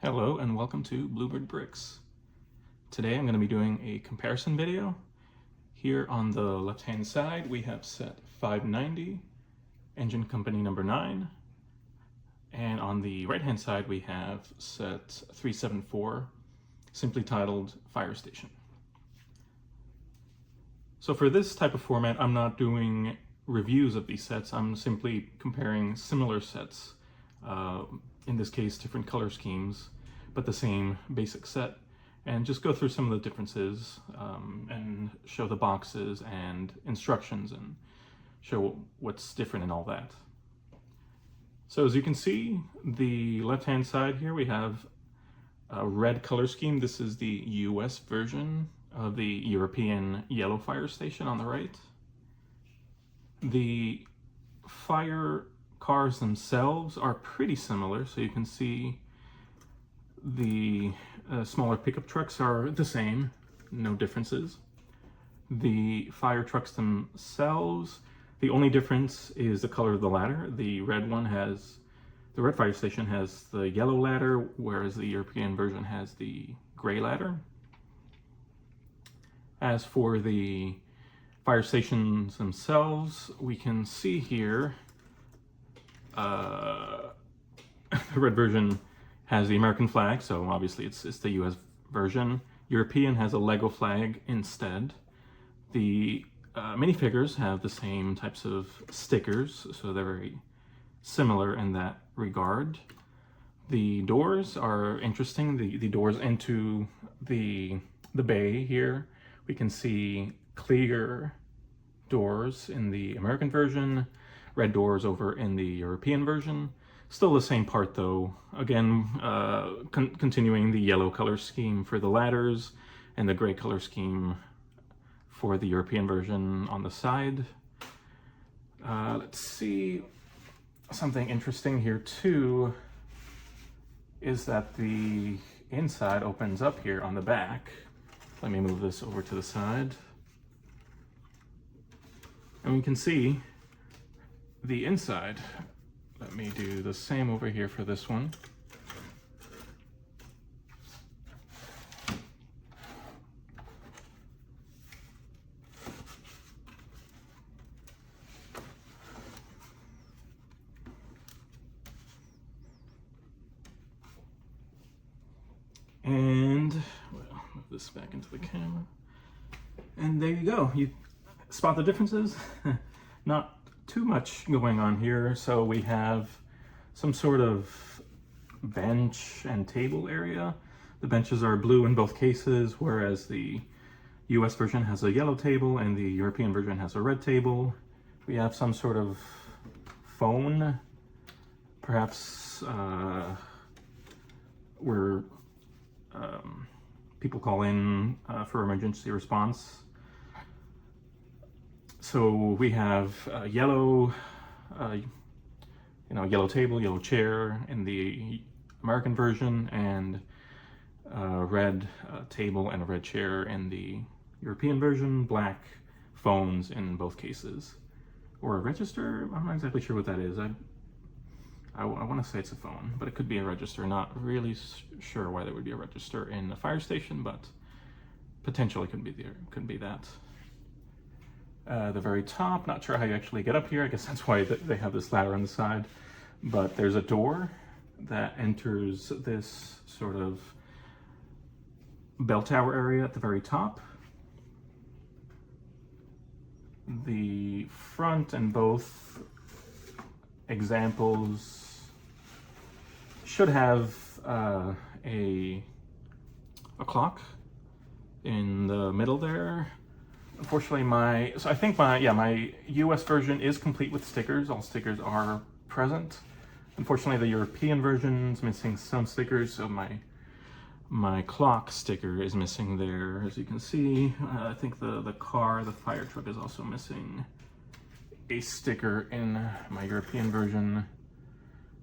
Hello and welcome to Bluebird Bricks. Today I'm going to be doing a comparison video. Here on the left hand side we have set 590, engine company number 9, and on the right hand side we have set 374, simply titled Fire Station. So for this type of format I'm not doing reviews of these sets, I'm simply comparing similar sets, in this case different color schemes, but the same basic set, and just go through some of the differences and show the boxes and instructions and show what's different and all that. So as you can see, the left hand side here we have a red color scheme. This is the US version of the European yellow fire station on the right. The fire cars themselves are pretty similar, so you can see the smaller pickup trucks are the same, no differences. The fire trucks themselves, the only difference is the color of the ladder. The red fire station has the yellow ladder, whereas the European version has the gray ladder. As for the fire stations themselves, we can see here the red version has the American flag, so obviously it's the US version. European has a Lego flag instead. The minifigures have the same types of stickers, so they're very similar in that regard. The doors are interesting. The doors into the bay here, we can see clear doors in the American version, red doors over in the European version. Still the same part though. Again, continuing the yellow color scheme for the ladders and the gray color scheme for the European version on the side. Let's see, something interesting here too is that the inside opens up here on the back. Let me move this over to the side. And we can see the inside. Let me do the same over here for this one. And well, move this back into the camera. And there you go. You spot the differences? Not too much going on here. So we have some sort of bench and table area. The benches are blue in both cases, whereas the US version has a yellow table and the European version has a red table. We have some sort of phone, perhaps where people call in for emergency response. So we have yellow table, yellow chair in the American version, and red table and a red chair in the European version, black phones in both cases. Or a register? I'm not exactly sure what that is. I want to say it's a phone, but it could be a register. Not really sure why there would be a register in a fire station, but potentially could be that. The very top, not sure how you actually get up here. I guess that's why they have this ladder on the side. But there's a door that enters this sort of bell tower area at the very top. The front and both examples should have a clock in the middle there. Unfortunately, my US version is complete with stickers. All stickers are present. Unfortunately, the European version is missing some stickers, so my clock sticker is missing there, as you can see. I think the fire truck is also missing a sticker in my European version.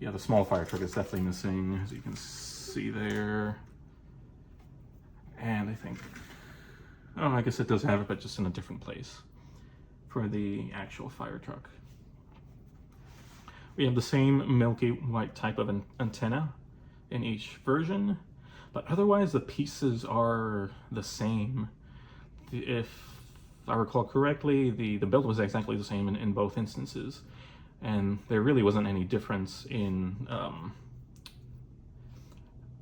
Yeah, the small fire truck is definitely missing, as you can see there. And I think, oh, I guess it does have it, but just in a different place for the actual fire truck. We have the same milky white type of antenna in each version, but otherwise the pieces are the same. If I recall correctly, the build was exactly the same in both instances, and there really wasn't any difference in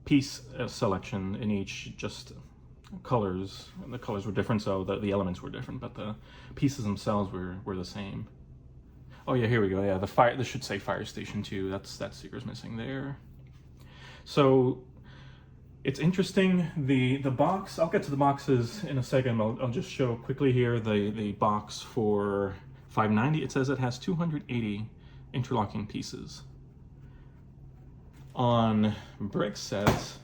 piece selection in each, just colors. The colors were different, so the elements were different, but the pieces themselves were the same. Oh yeah, here we go. Yeah, this should say fire station 2. That sticker's missing there. So it's interesting, the box, I'll get to the boxes in a second. I'll just show quickly here the box for 590. It says it has 280 interlocking pieces. On brick sets,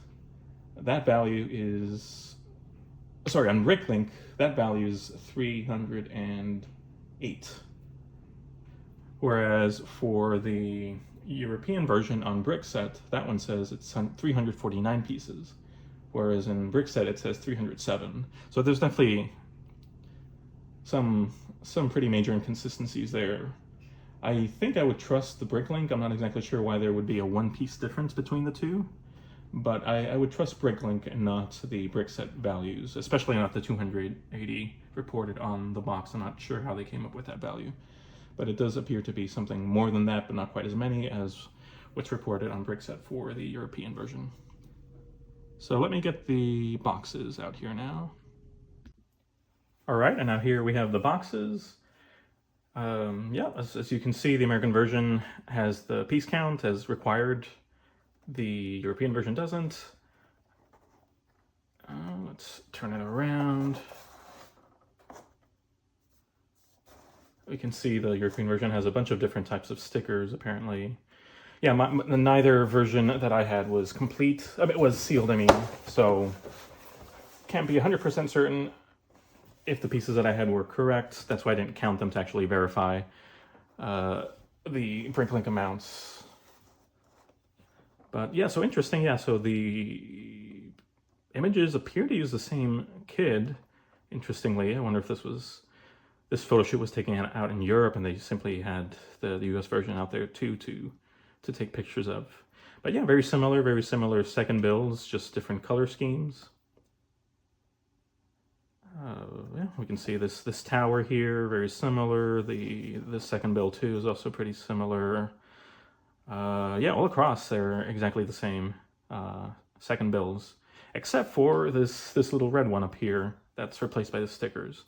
that value is, sorry, on Bricklink, that value is 308. Whereas for the European version on Brickset, that one says it's 349 pieces, whereas in Brickset it says 307. So there's definitely some pretty major inconsistencies there. I think I would trust the Bricklink. I'm not exactly sure why there would be a one-piece difference between the two, but I would trust Bricklink and not the Brickset values, especially not the 280 reported on the box. I'm not sure how they came up with that value, but it does appear to be something more than that, but not quite as many as what's reported on Brickset for the European version. So let me get the boxes out here now. All right, and now here we have the boxes. Yeah, as you can see, the American version has the piece count as required. The European version doesn't. Let's turn it around. We can see the European version has a bunch of different types of stickers, apparently. Yeah, neither version that I had was complete. It was sealed, I mean, so can't be 100% certain if the pieces that I had were correct. That's why I didn't count them to actually verify the Bricklink amounts. But yeah, so interesting. Yeah, so the images appear to use the same kid, interestingly. I wonder if this photo shoot was taken out in Europe and they simply had the US version out there too to take pictures of. But yeah, very similar second builds, just different color schemes. Yeah, we can see this tower here, very similar. The second build too is also pretty similar. Yeah, all across they're exactly the same second builds, except for this little red one up here that's replaced by the stickers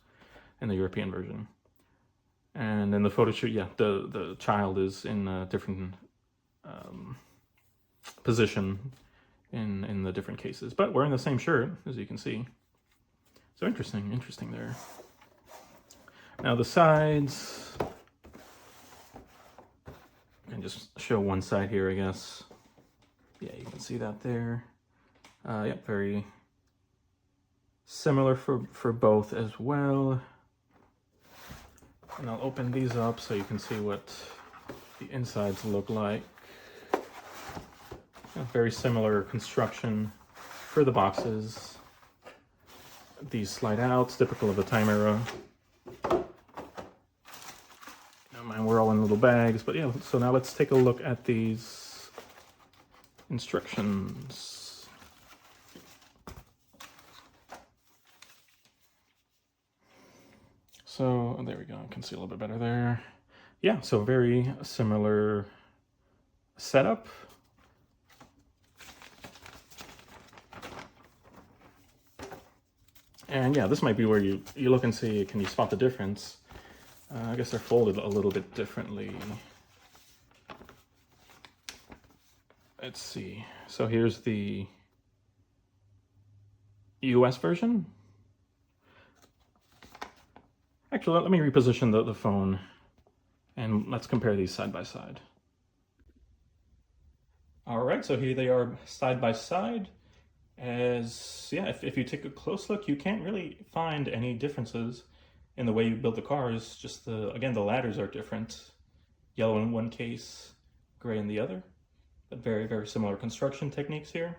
in the European version. And in the photo shoot, yeah, the child is in a different position in the different cases, but wearing the same shirt, as you can see. So interesting there. Now the sides, I can just show one side here, I guess. Yeah, you can see that there. Yeah, very similar for both as well. And I'll open these up so you can see what the insides look like. A very similar construction for the boxes. These slide out, typical of the time era. Mine were all in little bags, but yeah, so now let's take a look at these instructions. So there we go, I can see a little bit better there. Yeah, so very similar setup. And yeah, this might be where you look and see, can you spot the difference? I guess they're folded a little bit differently. Let's see. So here's the US version. Actually, let me reposition the phone and let's compare these side by side. All right, so here they are side by side. As, yeah, if you take a close look, you can't really find any differences in the way you build the cars. Just again, the ladders are different. Yellow in one case, gray in the other. But very similar construction techniques here.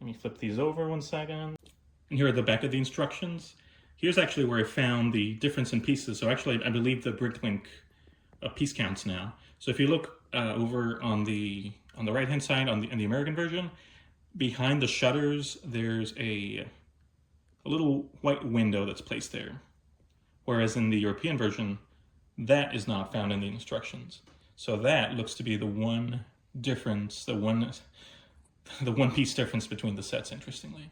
Let me flip these over one second. And here are the back of the instructions. Here's actually where I found the difference in pieces. So actually, I believe the Bricklink piece counts now. So if you look over on the On the right-hand side, in the American version, behind the shutters, there's a little white window that's placed there. Whereas in the European version, that is not found in the instructions. So that looks to be the one difference, the one piece difference between the sets, interestingly.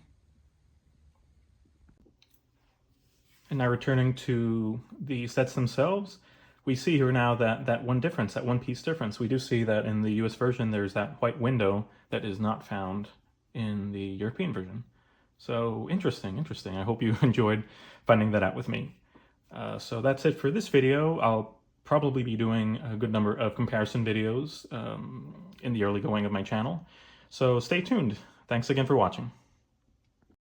And now returning to the sets themselves, we see here now that one difference, that one piece difference. We do see that in the US version, there's that white window that is not found in the European version. So interesting. I hope you enjoyed finding that out with me. So that's it for this video. I'll probably be doing a good number of comparison videos in the early going of my channel. So stay tuned. Thanks again for watching.